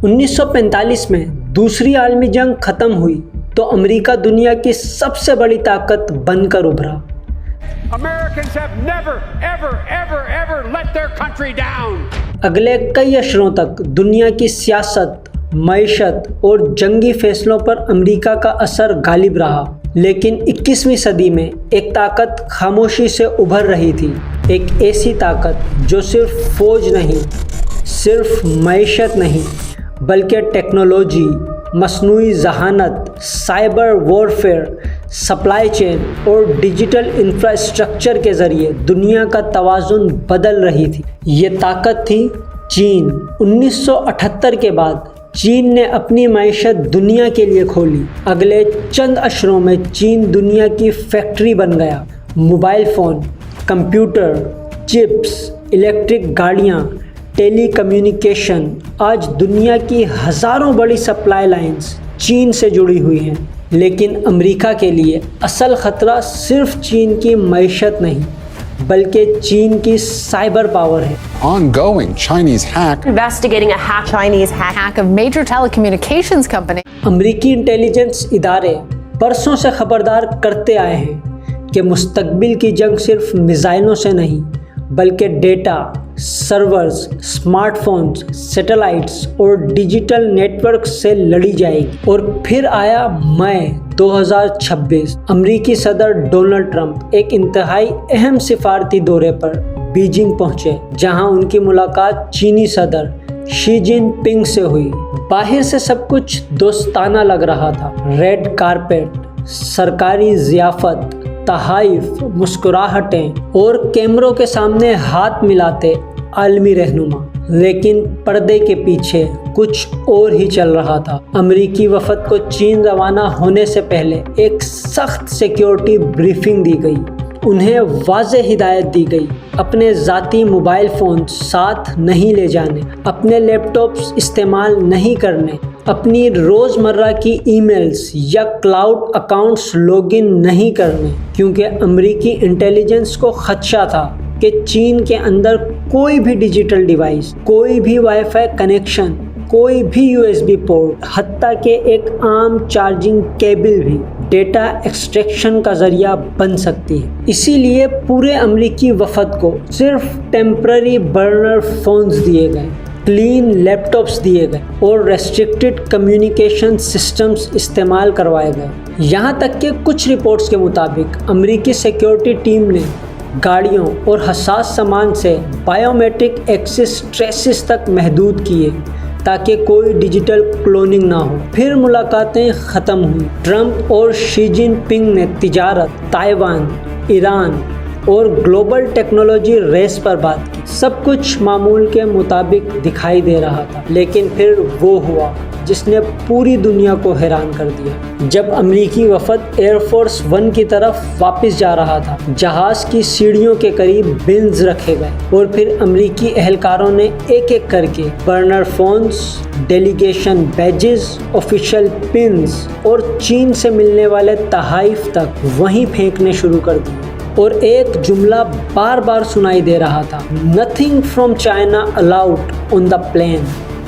1945 میں دوسری عالمی جنگ ختم ہوئی تو امریکہ دنیا کی سب سے بڑی طاقت بن کر ابھرا۔ اگلے کئی عشروں تک دنیا کی سیاست، معیشت اور جنگی فیصلوں پر امریکہ کا اثر غالب رہا، لیکن 21ویں صدی میں ایک طاقت خاموشی سے ابھر رہی تھی، ایک ایسی طاقت جو صرف فوج نہیں، صرف معیشت نہیں، بلکہ ٹیکنالوجی، مصنوعی ذہانت، سائبر وارفیئر، سپلائی چین اور ڈیجیٹل انفراسٹرکچر کے ذریعے دنیا کا توازن بدل رہی تھی۔ یہ طاقت تھی چین۔ 1978 کے بعد چین نے اپنی معیشت دنیا کے لیے کھولی۔ اگلے چند عشروں میں چین دنیا کی فیکٹری بن گیا۔ Mobile phone, computer, chips, electric گاڑیاں، ٹیلی کمیونیکیشن، آج دنیا کی ہزاروں بڑی سپلائی لائنز چین سے جڑی ہوئی ہیں۔ لیکن امریکہ کے لیے اصل خطرہ صرف چین کی معیشت نہیں، بلکہ چین کی سائبر پاور ہے۔ Ongoing Chinese hack. Investigating a Chinese hack of major telecommunications company. امریکی انٹیلیجنس ادارے برسوں سے خبردار کرتے آئے ہیں کہ مستقبل کی جنگ صرف میزائلوں سے نہیں، بلکہ data, servers, smart phones, satellites اور ڈیجیٹل نیٹ ورک سے لڑی جائے گی۔ اور پھر آیا مئی 2026۔ امریکی صدر ڈونلڈ ٹرمپ ایک انتہائی اہم سفارتی دورے پر بیجنگ پہنچے، جہاں ان کی ملاقات چینی صدر شی جن پنگ سے ہوئی۔ باہر سے سب کچھ دوستانہ لگ رہا تھا، ریڈ کارپیٹ، سرکاری ضیافت، تحائف، مسکراہٹیں اور کیمروں کے سامنے ہاتھ ملاتے عالمی رہنما۔ لیکن پردے کے پیچھے کچھ اور ہی چل رہا تھا۔ امریکی وفد کو چین روانہ ہونے سے پہلے ایک سخت سیکیورٹی بریفنگ دی گئی۔ انہیں واضح ہدایت دی گئی، اپنے ذاتی موبائل فون ساتھ نہیں لے جانے، اپنے لیپ ٹاپس استعمال نہیں کرنے، اپنی روزمرہ کی ای میلز یا کلاؤڈ اکاؤنٹس لاگ ان نہیں کرنے، کیونکہ امریکی انٹیلیجنس کو خدشہ تھا کہ چین کے اندر کوئی بھی ڈیجیٹل ڈیوائس، کوئی بھی وائی فائی کنیکشن، کوئی بھی یو ایس بی پورٹ، حتیٰ کہ ایک عام چارجنگ کیبل بھی ڈیٹا ایکسٹریکشن کا ذریعہ بن سکتی ہے۔ اسی لیے پورے امریکی وفد کو صرف ٹیمپرری برنر فونز دیے گئے، کلین لیپ ٹاپس دیے گئے اور ریسٹرکٹڈ کمیونیکیشن سسٹمز استعمال کروائے گئے۔ یہاں تک کہ کچھ رپورٹس کے مطابق امریکی سیکیورٹی ٹیم نے گاڑیوں اور حساس سامان سے بائیو میٹرک ایکسس ٹریسز تک محدود کیے تاکہ کوئی ڈیجیٹل کلوننگ نہ ہو۔ پھر ملاقاتیں ختم ہوئیں۔ ٹرمپ اور شی جن پنگ نے تجارت، تائیوان، ایران اور گلوبل ٹیکنالوجی ریس پر بات کی۔ سب کچھ معمول کے مطابق دکھائی دے رہا تھا، لیکن پھر وہ ہوا جس نے پوری دنیا کو حیران کر دیا۔ جب امریکی وفد ایئر فورس ون کی طرف واپس جا رہا تھا، جہاز کی سیڑھیوں کے قریب بنز رکھے گئے اور پھر امریکی اہلکاروں نے ایک ایک کر کے burner phones, delegation badges, official pins اور چین سے ملنے والے تحائف تک وہیں پھینکنے شروع کر دیے۔ اور ایک جملہ بار بار سنائی دے رہا تھا، nothing from China allowed on the plane.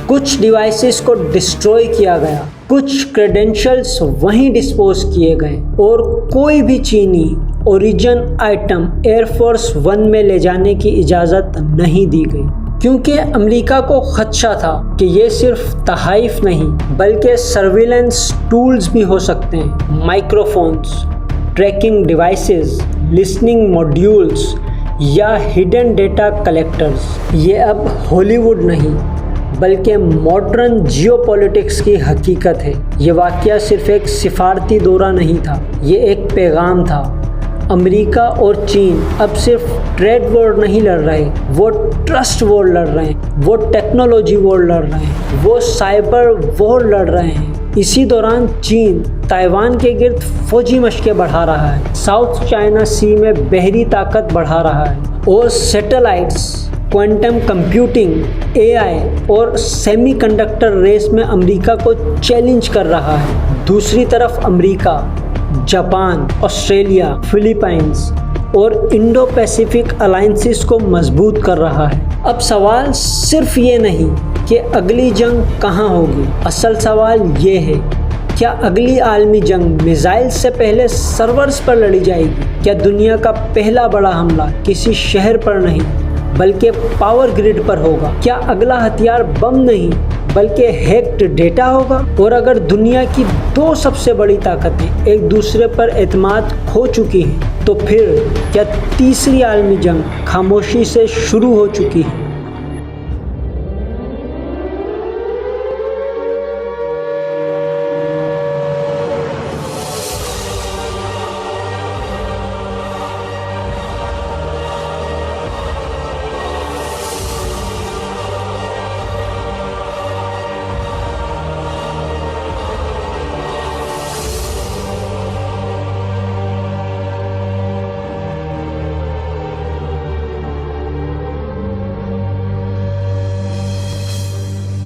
کچھ ڈیوائسز کو ڈسٹروائے کیا گیا، کچھ کریڈینشلز وہیں ڈسپوز کیے گئے اور کوئی بھی چینی origin item air force one میں لے جانے کی اجازت نہیں دی گئی، کیونکہ امریکہ کو خدشہ تھا کہ یہ صرف تحائف نہیں بلکہ سرویلنس ٹولز بھی ہو سکتے ہیں۔ Microphones, tracking devices, listening modules یا ہڈن ڈیٹا کلیکٹرز۔ یہ اب ہالی ووڈ نہیں بلکہ ماڈرن جیو پولیٹکس کی حقیقت ہے۔ یہ واقعہ صرف ایک سفارتی دورہ نہیں تھا، یہ ایک پیغام تھا۔ امریکہ اور چین اب صرف ٹریڈ وار نہیں لڑ رہے، وہ ٹرسٹ وار لڑ رہے ہیں، وہ ٹیکنالوجی وار لڑ رہے ہیں، وہ سائبر وار لڑ رہے ہیں۔ اسی دوران چین تائیوان کے گرد فوجی مشقیں بڑھا رہا ہے، ساؤتھ چائنا سی میں بحری طاقت بڑھا رہا ہے اور سیٹلائٹس، کوانٹم کمپیوٹنگ، اے آئی اور سیمی کنڈکٹر ریس میں امریکہ کو چیلنج کر رہا ہے۔ دوسری طرف امریکہ، جاپان، آسٹریلیا، فلپائنز اور انڈو پیسیفک الائنسز کو مضبوط کر رہا ہے۔ اب سوال صرف یہ نہیں کہ اگلی جنگ کہاں ہوگی، اصل سوال یہ ہے کیا اگلی عالمی جنگ میزائل سے پہلے سرورز پر لڑی جائے گی؟ کیا دنیا کا پہلا بڑا حملہ کسی شہر پر نہیں بلکہ پاور گریڈ پر ہوگا؟ کیا اگلا ہتھیار بم نہیں بلکہ ہیکڈ ڈیٹا ہوگا؟ اور اگر دنیا کی دو سب سے بڑی طاقتیں ایک دوسرے پر اعتماد کھو چکی ہیں تو پھر کیا تیسری عالمی جنگ خاموشی سے شروع ہو چکی ہے؟